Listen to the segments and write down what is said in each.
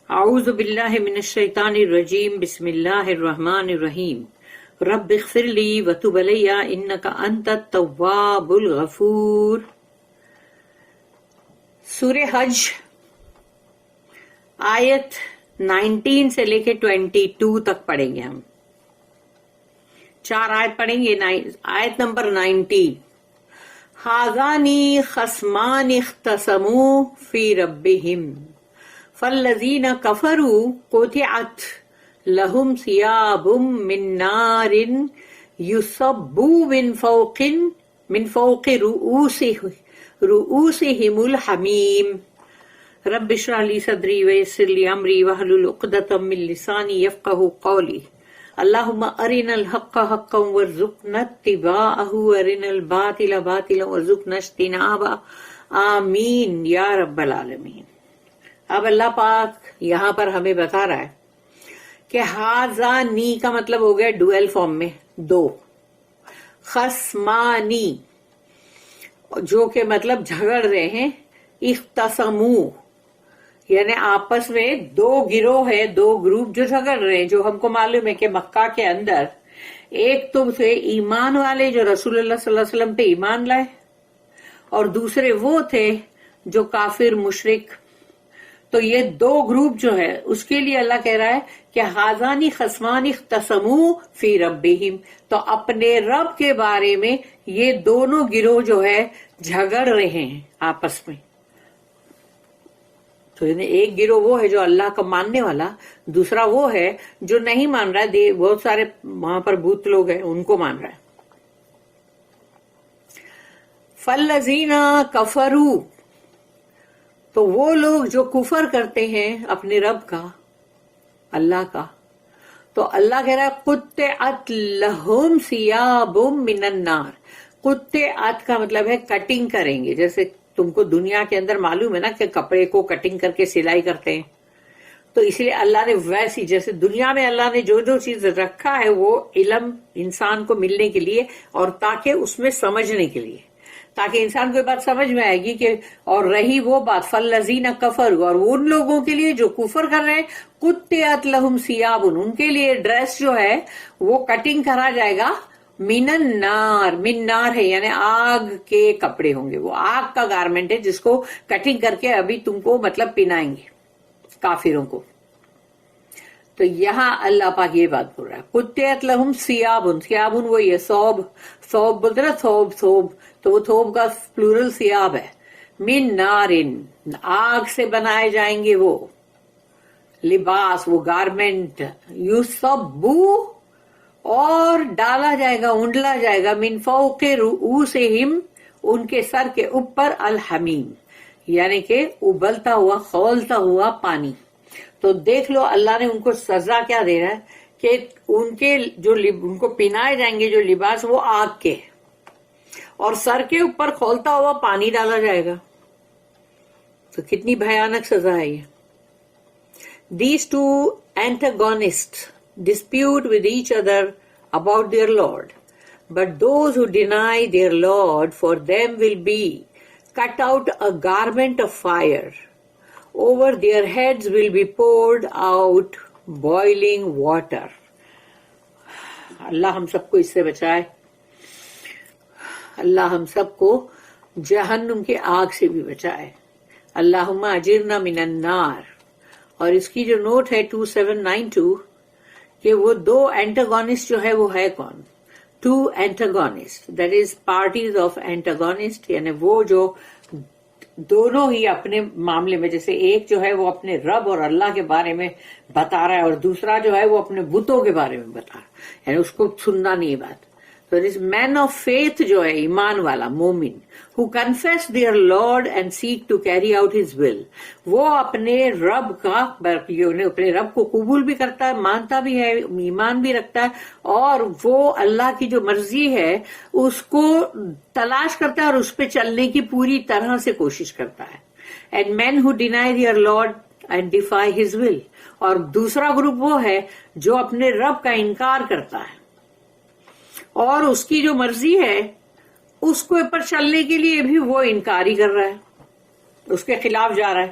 اعوذ باللہ من الشیطان الرجیم بسم اللہ الرحمن الرحیم رب اغفر لی وتب علی انک انت التواب الغفور۔ سورہ حج آیت 19 سے لے کے 22 تک پڑھیں گے ہم، 4 آیت پڑھیں گے۔ آیت نمبر 19، ھذانی خصمان اختصموا فی ربہم فالذین کفروا قطعت لهم ثیاب من نار یصب من فوق رؤوسهم الحمیم۔ رب اشرح لی صدری ویسر لی امری واحلل عقدۃ من لسانی یفقہوا قولی۔ اللہم ارنا الحق حقا وارزقنا اتباعہ وارنا الباطل باطلا وارزقنا اجتنابہ، آمین یا رب العالمین۔ اب اللہ پاک یہاں پر ہمیں بتا رہا ہے کہ ھذانی کا مطلب ہو گیا ڈوئل فارم میں، دو، خصمانی جو کہ مطلب جھگڑ رہے ہیں، اختصموا یعنی آپس میں دو گروہ ہے، دو گروپ جو جھگڑ رہے ہیں، جو ہم کو معلوم ہے کہ مکہ کے اندر ایک تو تھے ایمان والے جو رسول اللہ صلی اللہ علیہ وسلم پہ ایمان لائے، اور دوسرے وہ تھے جو کافر مشرک۔ تو یہ دو گروپ جو ہے اس کے لیے اللہ کہہ رہا ہے کہ ھذانی خصمان اختصموا فی ربہم، تو اپنے رب کے بارے میں یہ دونوں گروہ جو ہے جھگڑ رہے ہیں آپس میں۔ تو ایک گروہ وہ ہے جو اللہ کا ماننے والا، دوسرا وہ ہے جو نہیں مان رہا ہے، بہت سارے وہاں پر بت لوگ ہیں ان کو مان رہا ہے۔ فالذین کفروا، تو وہ لوگ جو کفر کرتے ہیں اپنے رب کا، اللہ کا، تو اللہ کہہ رہا ہے قطعت لہم ثیاب من النار۔ قطعت کا مطلب ہے کٹنگ کریں گے، جیسے تم کو دنیا کے اندر معلوم ہے نا کہ کپڑے کو کٹنگ کر کے سلائی کرتے ہیں، تو اس لیے اللہ نے ویسی، جیسے دنیا میں اللہ نے جو جو چیز رکھا ہے وہ علم انسان کو ملنے کے لیے اور تاکہ اس میں سمجھنے کے لیے، تاکہ انسان کو یہ بات سمجھ میں آئے گی کہ، اور رہی وہ بات فالذین کفروا، اور ان لوگوں کے لیے جو کفر کر رہے ہیں، قطعت لہم ثیاب، ان کے لیے ڈریس جو ہے وہ کٹنگ کرا جائے گا، من النار، من نار ہے یعنی آگ کے کپڑے ہوں گے، وہ آگ کا گارمنٹ ہے جس کو کٹنگ کر کے ابھی تم کو مطلب پہنائیں گے کافروں کو۔ تو یہاں اللہ پاک یہ بات بول رہا ہے قطعت لہم ثیاب، ثیاب وہ یہ ثوب، ثوب بولتے نا، ثوب تو وہ ثوب کا پلورل ثیاب ہے، من نار، آگ سے بنائے جائیں گے وہ لباس، وہ گارمنٹ، یصب، اور ڈالا جائے گا، اونڈلا جائے گا، من فوق رؤوسہم، ان کے سر کے اوپر، الحمیم یعنی کہ ابلتا ہوا کھولتا ہوا پانی۔ تو دیکھ لو اللہ نے ان کو سزا کیا دے رہا ہے کہ ان کے جو ان کو پہنائے جائیں گے جو لباس وہ آگ کے، اور سر کے اوپر کھولتا ہوا پانی ڈالا جائے گا۔ تو کتنی بھیانک سزا ہے یہ۔ These two antagonists dispute with each other about their Lord, but those who deny their Lord, for them will be cut out a garment of fire. Over their heads will be poured out boiling water. اللہ ہم سب کو اس سے بچائے، اللہ ہم سب کو جہنم کے آگ سے بھی بچائے۔ اللہم اجرنا من النار۔ اور اس کی جو نوٹ ہے 2792 کہ وہ دو اینٹاگونسٹ جو ہے وہ ہے کون؟ To antagonist, that is parties of antagonist, یعنی وہ جو دونوں ہی اپنے معاملے میں، جیسے ایک جو ہے وہ اپنے رب اور اللہ کے بارے میں بتا رہا ہے، اور دوسرا جو ہے وہ اپنے بتوں کے بارے میں بتا رہا ہے، یعنی اس کو سننا نہیں بات۔ تو دس مین آف فیتھ جو ہے، ایمان والا مومن، who confess their Lord and seek to carry out His will، وہ اپنے رب کا، اپنے رب کو قبول بھی کرتا ہے، مانتا بھی ہے، ایمان بھی رکھتا ہے، اور وہ اللہ کی جو مرضی ہے اس کو تلاش کرتا ہے اور اس پہ چلنے کی پوری طرح سے کوشش کرتا ہے۔ and men who deny their Lord and defy His will، اور دوسرا گروپ وہ ہے جو اپنے رب کا انکار کرتا ہے اور اس کی جو مرضی ہے اس کو پر چلنے کے لیے بھی وہ انکاری کر رہا ہے، اس کے خلاف جا رہا ہے۔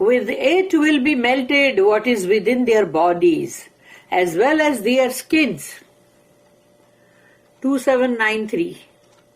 With it will be melted what is within their bodies as well as their skins. 2793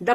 The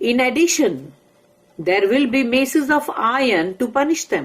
In addition, there will be maces of iron to punish them,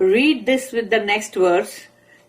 read this with the next verse,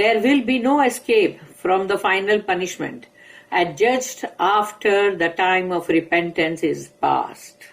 There will be no escape from the final punishment, adjudged after the time of repentance is past.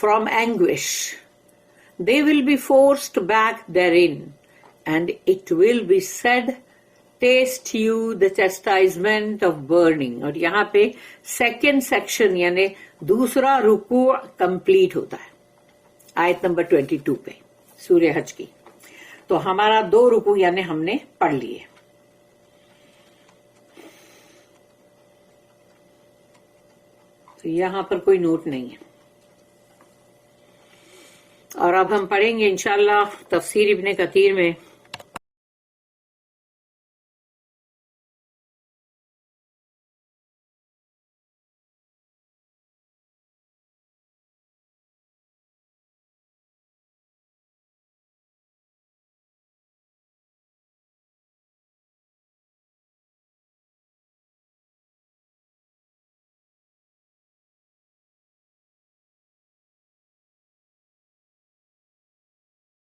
from anguish. They will be forced back therein, and it will be said, taste you the chastisement of burning. اور یہاں پہ second section یعنی دوسرا رکوع complete ہوتا ہے آیت number 22 پہ سورہ حج کی. تو ہمارا 2 رکوع یعنی ہم نے پڑھ لیے. تو یہاں پر کوئی نوٹ نہیں ہے. اور اب ہم پڑھیں گے انشاءاللہ تفسیر ابن کثیر میں